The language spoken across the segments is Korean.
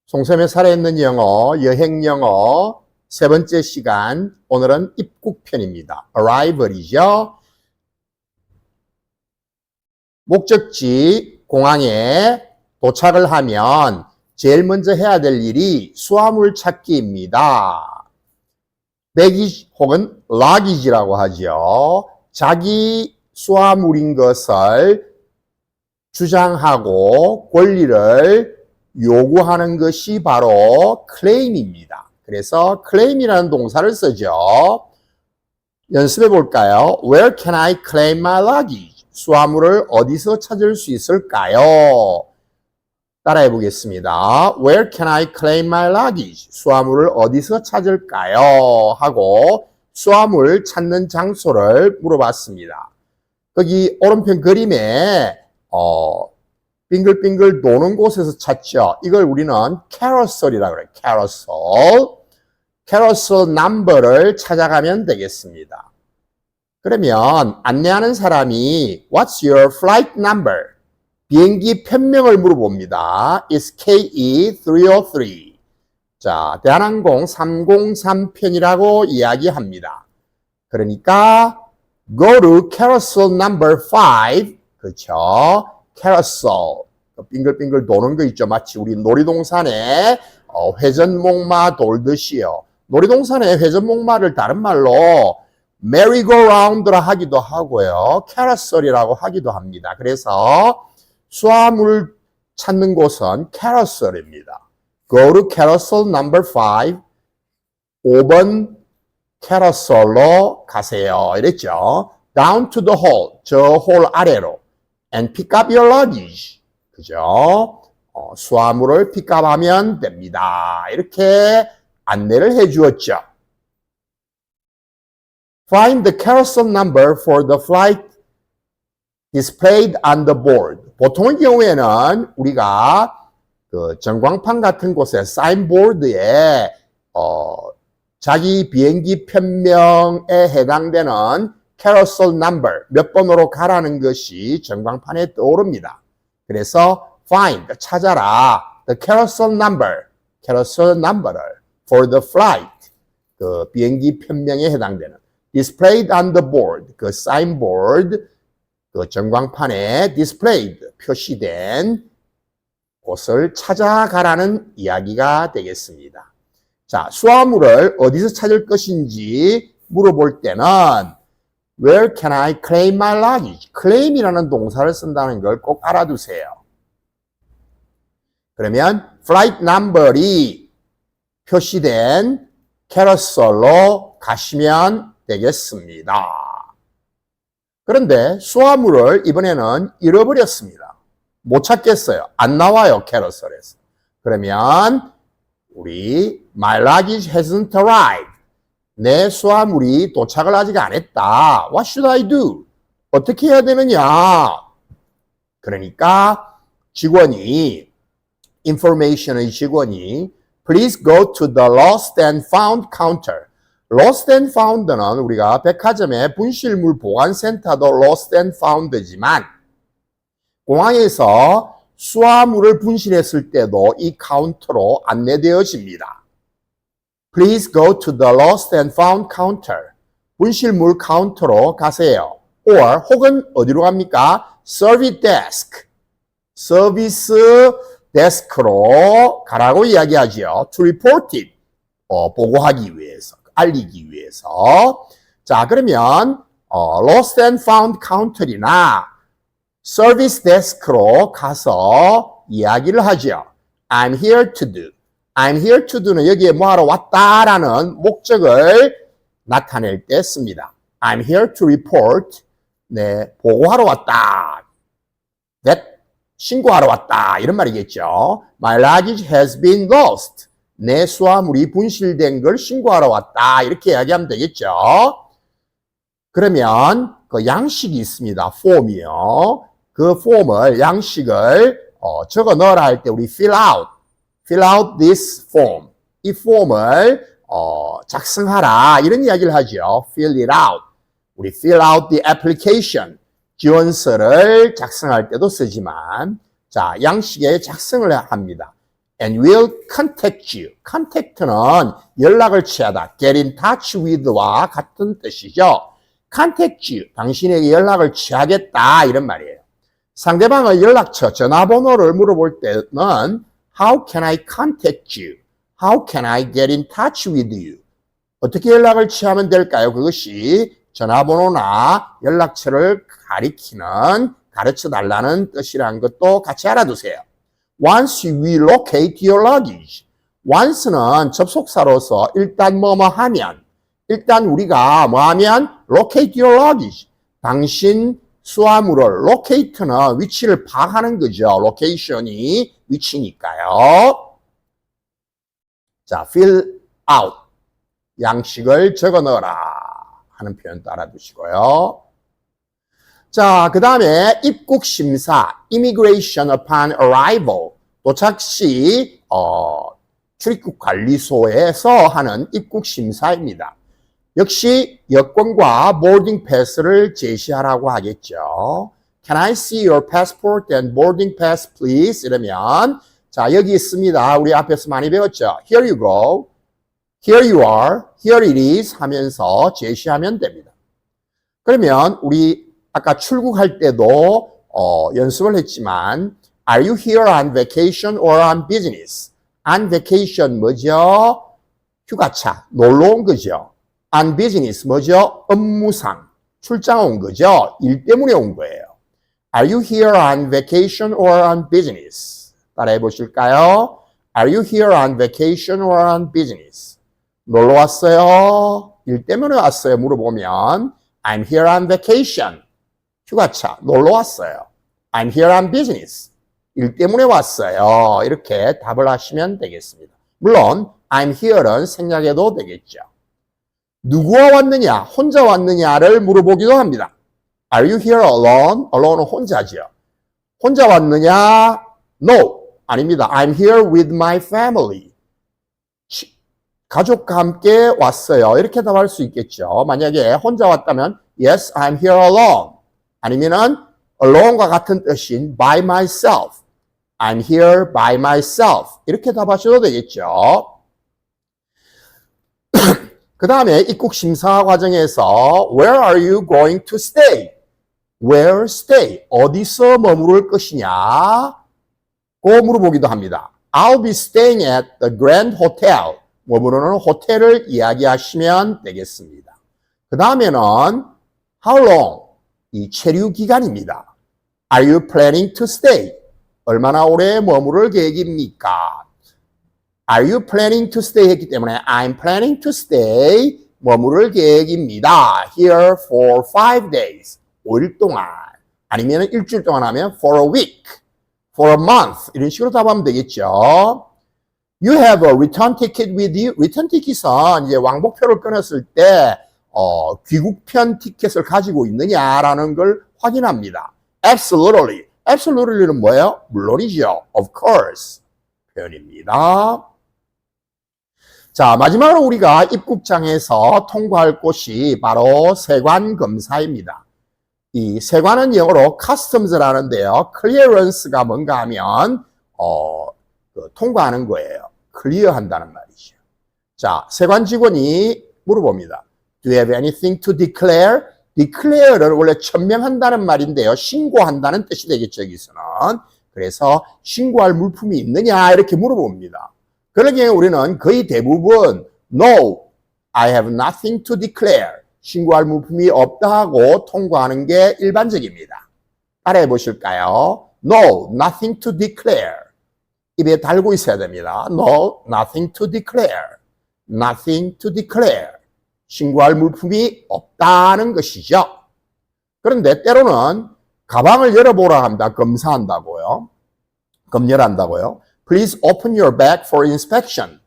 송쌤의 살아있는 영어, 여행영어 세 번째 시간, 오늘은 입국편입니다. Arrival이죠. 목적지 공항에 도착을 하면 제일 먼저 해야 될 일이 수화물 찾기입니다. baggage 혹은 luggage라고 하죠. 자기 수화물인 것을 주장하고 권리를 요구하는 것이 바로 claim입니다. 그래서 claim이라는 동사를 쓰죠. 연습해 볼까요? Where can I claim my luggage? 수화물을 어디서 찾을 수 있을까요? 따라해 보겠습니다. Where can I claim my luggage? 수화물을 어디서 찾을까요? 하고 수화물 찾는 장소를 물어봤습니다. 거기 오른편 그림에 빙글빙글 도는 곳에서 찾죠. 이걸 우리는 carousel이라고 그래요. carousel 넘버를 찾아가면 되겠습니다. 그러면 안내하는 사람이 What's your flight number? 비행기 편명을 물어봅니다. It's KE303. 자, 대한항공 303편이라고 이야기합니다. 그러니까 Go to carousel number 5. 그렇죠? carousel. 빙글빙글 도는 거 있죠. 마치 우리 놀이동산에 회전목마 돌듯이요. 놀이동산에 회전목마를 다른 말로 merry-go-round라 하기도 하고요. carousel이라고 하기도 합니다. 그래서 수화물 찾는 곳은 carousel입니다. Go to carousel number 5. 5번 carousel로 가세요. 이랬죠. Down to the hall. 저 홀 아래로. And pick up your luggage. 그죠? 수화물을 픽업하면 됩니다. 이렇게 안내를 해 주었죠. Find the carousel number for the flight displayed on the board. 보통의 경우에는 우리가 그 전광판 같은 곳에 사인보드에 자기 비행기 편명에 해당되는 carousel number 몇 번으로 가라는 것이 전광판에 떠오릅니다. 그래서 find 찾아라 the carousel number를 for the flight 그 비행기 편명에 해당되는 displayed on the board 그 signboard 그 전광판에 displayed 표시된 곳을 찾아가라는 이야기가 되겠습니다. 자, 수화물을 어디서 찾을 것인지 물어볼 때는 Where can I claim my luggage? claim이라는 동사를 쓴다는 걸 꼭 알아두세요. 그러면 flight number이 표시된 carousel로 가시면 되겠습니다. 그런데 수화물을 이번에는 잃어버렸습니다. 못 찾겠어요. 안 나와요, carousel에서. 그러면 우리 my luggage hasn't arrived. 내 수화물이 도착을 아직 안 했다. What should I do? 어떻게 해야 되느냐? 그러니까 information의 직원이 Please go to the lost and found counter. lost and found는 우리가 백화점의 분실물 보관센터도 lost and found지만 공항에서 수화물을 분실했을 때도 이 카운터로 안내되어집니다. Please go to the lost and found counter. 분실물 카운터로 가세요. or 혹은 어디로 갑니까? service desk. 서비스 데스크로 가라고 이야기하죠. to report it. 보고하기 위해서, 알리기 위해서. 자, 그러면 lost and found counter이나 service desk로 가서 이야기를 하죠. I'm here to do. I'm here to do는 여기에 뭐하러 왔다라는 목적을 나타낼 때 씁니다. I'm here to report. 네, 보고하러 왔다. that 신고하러 왔다. 이런 말이겠죠. My luggage has been lost. 내 수화물이 분실된 걸 신고하러 왔다. 이렇게 이야기하면 되겠죠. 그러면 그 양식이 있습니다. 폼이요. 그 폼을, 양식을 적어 넣으라 할 때 우리 fill out this form. 이 폼을 작성하라. 이런 이야기를 하죠. fill it out. 우리 fill out the application. 지원서를 작성할 때도 쓰지만 자, 양식에 작성을 합니다. and will contact you. contact는 연락을 취하다. get in touch with와 같은 뜻이죠. contact you. 당신에게 연락을 취하겠다. 이런 말이에요. 상대방의 연락처, 전화번호를 물어볼 때는 How can I contact you? How can I get in touch with you? 어떻게 연락을 취하면 될까요? 그것이 전화번호나 연락처를 가르쳐 달라는 뜻이라는 것도 같이 알아두세요. Once we locate your luggage. once는 접속사로서 일단 뭐뭐 하면, 일단 우리가 뭐 하면 locate your luggage. 당신 수화물을 locate는 위치를 파악하는 거죠. location이 위치니까요. 자, fill out. 양식을 적어 넣어라 하는 표현도 알아두시고요. 자, 그 다음에 입국 심사, immigration upon arrival, 도착 시 출입국 관리소에서 하는 입국 심사입니다. 역시 여권과 boarding pass를 제시하라고 하겠죠. Can I see your passport and boarding pass, please? 이러면 자, 여기 있습니다. 우리 앞에서 많이 배웠죠. Here you go. Here you are. Here it is 하면서 제시하면 됩니다. 그러면 우리 아까 출국할 때도 연습을 했지만 Are you here on vacation or on business? On vacation 뭐죠? 휴가차, 놀러 온 거죠. On business 뭐죠? 업무상, 출장 온 거죠. 일 때문에 온 거예요. Are you here on vacation or on business? 따라해 보실까요? Are you here on vacation or on business? 놀러 왔어요? 일 때문에 왔어요? 물어보면 I'm here on vacation. 휴가차, 놀러 왔어요. I'm here on business. 일 때문에 왔어요. 이렇게 답을 하시면 되겠습니다. 물론 I'm here는 생략해도 되겠죠. 누구와 왔느냐, 혼자 왔느냐를 물어보기도 합니다. Are you here alone? alone은 혼자죠. 혼자 왔느냐? No, 아닙니다. I'm here with my family. 가족과 함께 왔어요. 이렇게 답할 수 있겠죠. 만약에 혼자 왔다면 Yes, I'm here alone. 아니면은 alone과 같은 뜻인 by myself. I'm here by myself. 이렇게 답하셔도 되겠죠. 그 다음에 입국 심사 과정에서 Where are you going to stay? Where stay? 어디서 머무를 것이냐? 고 물어보기도 합니다. I'll be staying at the Grand Hotel. 머무르는 호텔을 이야기하시면 되겠습니다. 그 다음에는 How long? 이 체류 기간입니다. Are you planning to stay? 얼마나 오래 머무를 계획입니까? Are you planning to stay? 했기 때문에 I'm planning to stay. 머무를 계획입니다. Here for 5 days. 5일 동안. 아니면 일주일 동안 하면 for a week. For a month. 이런 식으로 답하면 되겠죠. You have a return ticket with you. return ticket은 이제 왕복표를 끊었을 때 귀국편 티켓을 가지고 있느냐라는 걸 확인합니다. Absolutely. Absolutely는 뭐예요? 물론이죠. Of course. 표현입니다. 자, 마지막으로 우리가 입국장에서 통과할 곳이 바로 세관 검사입니다. 이 세관은 영어로 customs라는데요. clearance가 뭔가 하면 통과하는 거예요. 클리어한다는 말이죠. 자, 세관 직원이 물어봅니다. Do you have anything to declare? declare를 원래 천명한다는 말인데요. 신고한다는 뜻이 되겠죠, 여기서는. 그래서 신고할 물품이 있느냐 이렇게 물어봅니다. 그럴 경우에 우리는 거의 대부분 No, I have nothing to declare. 신고할 물품이 없다 하고 통과하는 게 일반적입니다. 따라해 보실까요? No, nothing to declare. 입에 달고 있어야 됩니다. No, nothing to declare. Nothing to declare. 신고할 물품이 없다는 것이죠. 그런데 때로는 가방을 열어보라 합니다. 검사한다고요. 검열한다고요. Please open your bag for inspection.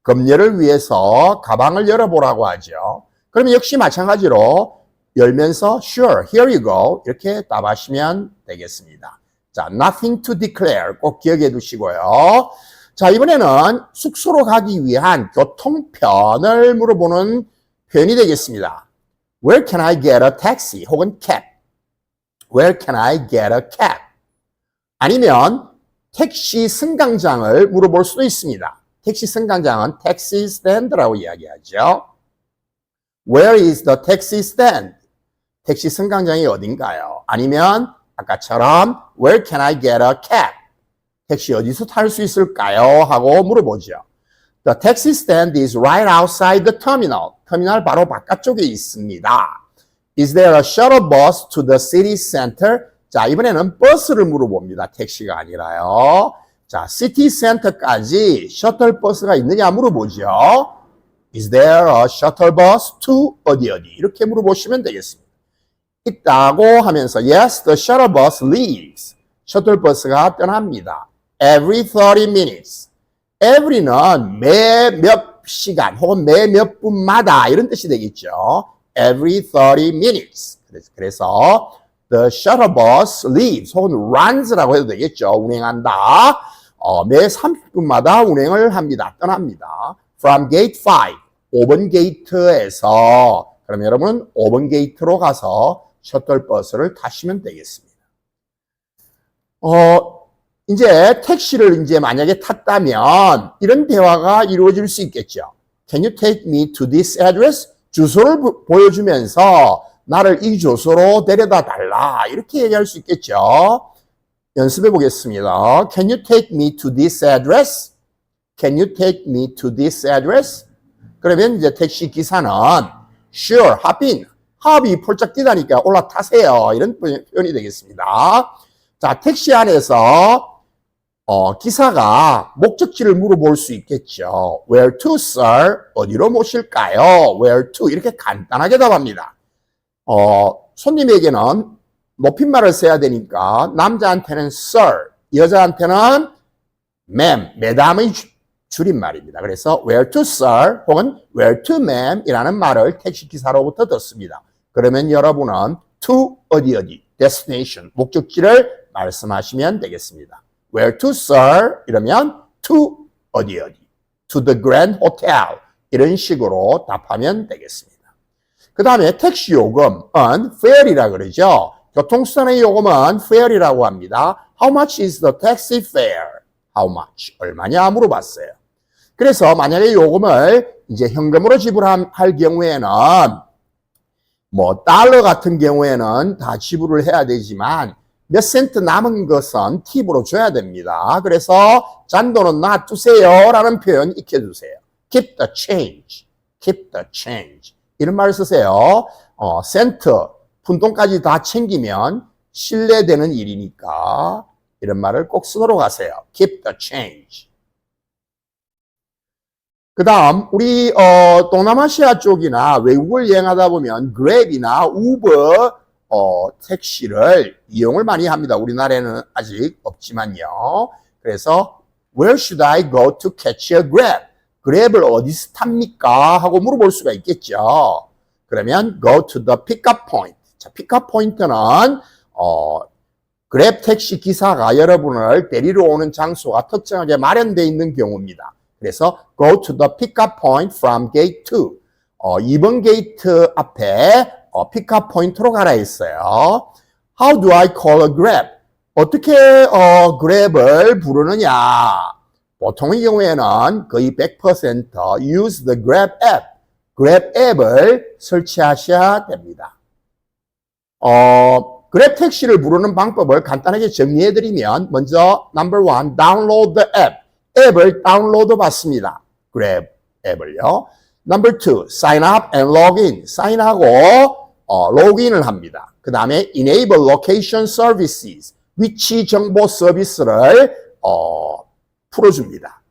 검열을 위해서 가방을 열어보라고 하죠. 그러면 역시 마찬가지로 열면서 Sure, here you go. 이렇게 답하시면 되겠습니다. 자, nothing to declare 꼭 기억해 두시고요. 자, 이번에는 숙소로 가기 위한 교통편을 물어보는 표현이 되겠습니다. Where can I get a taxi? 혹은 cab. Where can I get a cab? 아니면 택시 승강장을 물어볼 수도 있습니다. 택시 승강장은 taxi stand라고 이야기하죠. Where is the taxi stand? 택시 승강장이 어딘가요? 아니면 아까처럼 Where can I get a cab? 택시 어디서 탈 수 있을까요? 하고 물어보죠. The taxi stand is right outside the terminal. 터미널 바로 바깥쪽에 있습니다. Is there a shuttle bus to the city center? 자, 이번에는 버스를 물어봅니다. 택시가 아니라요. 자, 시티 센터까지 셔틀 버스가 있느냐 물어보죠. Is there a shuttle bus to 어디 이렇게 물어보시면 되겠습니다. 있다고 하면서 Yes, the shuttle bus leaves. 셔틀 버스가 떠납니다. Every 30 minutes. Every는 매 몇 시간 혹은 매 몇 분마다 이런 뜻이 되겠죠. Every 30 minutes. 그래서 the shuttle bus leaves 혹은 runs라고 해도 되겠죠. 운행한다. 매 30분마다 운행을 합니다. 떠납니다. From gate 5. 5번 게이트에서 그럼 여러분 5번 게이트로 가서 셔틀버스를 타시면 되겠습니다. 이제 택시를 이제 만약에 탔다면 이런 대화가 이루어질 수 있겠죠. Can you take me to this address? 주소를 보여주면서 나를 이 주소로 데려다 달라. 이렇게 얘기할 수 있겠죠. 연습해 보겠습니다. Can you take me to this address? Can you take me to this address? 그러면 이제 택시 기사는 Sure, hop in. hop이 폴짝 뛰다니까 올라타세요. 이런 표현이 되겠습니다. 자, 택시 안에서 기사가 목적지를 물어볼 수 있겠죠. Where to, sir? 어디로 모실까요? Where to? 이렇게 간단하게 답합니다. 손님에게는 높임말을 써야 되니까 남자한테는 sir, 여자한테는 ma'am, 매담의 줄임말입니다. 그래서 where to, sir? 혹은 where to, ma'am? 이라는 말을 택시기사로부터 듣습니다. 그러면 여러분은 to 어디 destination, 목적지를 말씀하시면 되겠습니다. Where to, sir? 이러면 to 어디 to the Grand Hotel 이런 식으로 답하면 되겠습니다. 그 다음에 택시 요금은 fare이라 그러죠. 교통수단의 요금은 fare이라고 합니다. How much is the taxi fare? How much? 얼마냐 물어봤어요. 그래서 만약에 요금을 이제 현금으로 지불할 경우에는 뭐 달러 같은 경우에는 다 지불을 해야 되지만 몇 센트 남은 것은 팁으로 줘야 됩니다. 그래서 잔돈은 놔두세요 라는 표현 익혀두세요. Keep the change. Keep the change. 이런 말을 쓰세요. 센트, 푼돈까지 다 챙기면 신뢰되는 일이니까 이런 말을 꼭 쓰도록 하세요. Keep the change. 그 다음 우리 동남아시아 쪽이나 외국을 여행하다 보면 그랩이나 우버 택시를 이용을 많이 합니다. 우리나라에는 아직 없지만요. 그래서 Where should I go to catch a grab? 그랩을 어디서 탑니까? 하고 물어볼 수가 있겠죠. 그러면 go to the pickup point. 자, 픽업 포인트는 그랩 택시 기사가 여러분을 데리러 오는 장소가 특정하게 마련되어 있는 경우입니다. 그래서 go to the pickup point from gate 2. 2번 게이트 앞에 픽업 포인트로 가라 했어요. How do I call a grab? 어떻게 그랩을 부르느냐? 보통의 경우에는 거의 100% use the grab app. 그랩 앱을 설치하셔야 됩니다. 그랩 택시를 부르는 방법을 간단하게 정리해드리면 먼저 number 1, download the app. 앱을 다운로드 받습니다. 그랩 앱을요. number 2, sign up and log in. 사인하고 로그인을 합니다. 그 다음에 enable location services. 위치 정보 서비스를 풀어줍니다.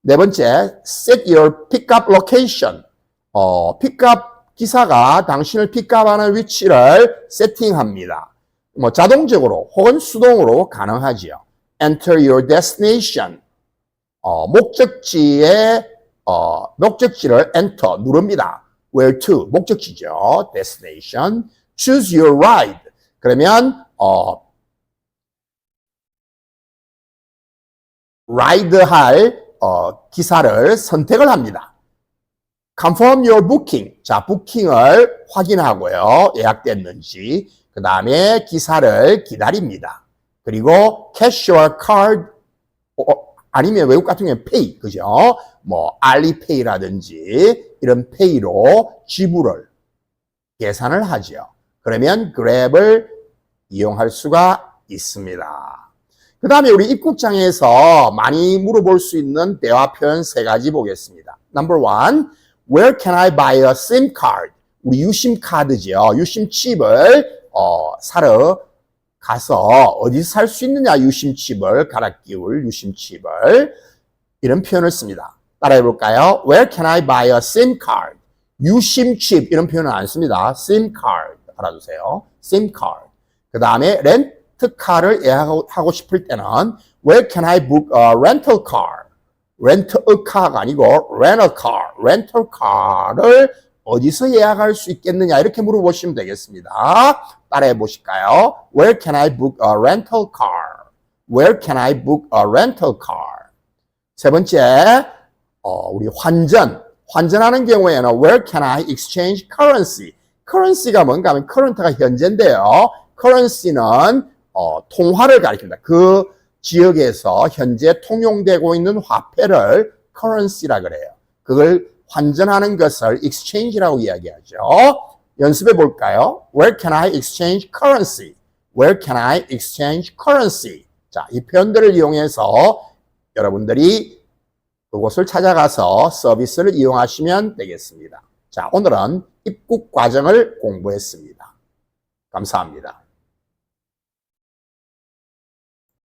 네 번째, set your pickup location. 픽업 기사가 당신을 픽업하는 위치를 세팅합니다. 뭐 자동적으로 혹은 수동으로 가능하지요. Enter your destination. 목적지를 enter 누릅니다. Where to 목적지죠. destination. Choose your ride. 그러면 라이드할 기사를 선택을 합니다. Confirm your booking. 자, 부킹을 확인하고요. 예약됐는지. 그 다음에 기사를 기다립니다. 그리고 cash your card 아니면 외국 같은 경우에 페이, 그죠? 뭐 알리페이라든지 이런 페이로 지불을 계산을 하죠. 그러면 그랩을 이용할 수가 있습니다. 그 다음에 우리 입국장에서 많이 물어볼 수 있는 대화 표현 3가지 보겠습니다. Number 1, where can I buy a SIM card? 우리 유심 카드죠. 유심 칩을 사러 가서 어디서 살 수 있느냐, 유심 칩을 갈아 끼울 유심 칩을 이런 표현을 씁니다. 따라해 볼까요? Where can I buy a SIM card? 유심 칩 이런 표현은 안 씁니다. SIM card 알아두세요. SIM card. 그 다음에 렌트카를 예약하고 싶을 때는 Where can I book a rental car? 렌트 a car가 아니고 rent a car, 렌털 카를 어디서 예약할 수 있겠느냐 이렇게 물어보시면 되겠습니다. 따라해 보실까요? Where can I book a rental car? Where can I book a rental car? 세 번째, 우리 환전하는 경우에는 Where can I exchange currency? currency가 뭔가 하면 current가 현재인데요. currency는 통화를 가리킵니다. 그 지역에서 현재 통용되고 있는 화폐를 currency라 그래요. 그걸 환전하는 것을 exchange라고 이야기하죠. 연습해 볼까요? Where can I exchange currency? Where can I exchange currency? 자, 이 표현들을 이용해서 여러분들이 그곳을 찾아가서 서비스를 이용하시면 되겠습니다. 자, 오늘은 입국 과정을 공부했습니다. 감사합니다.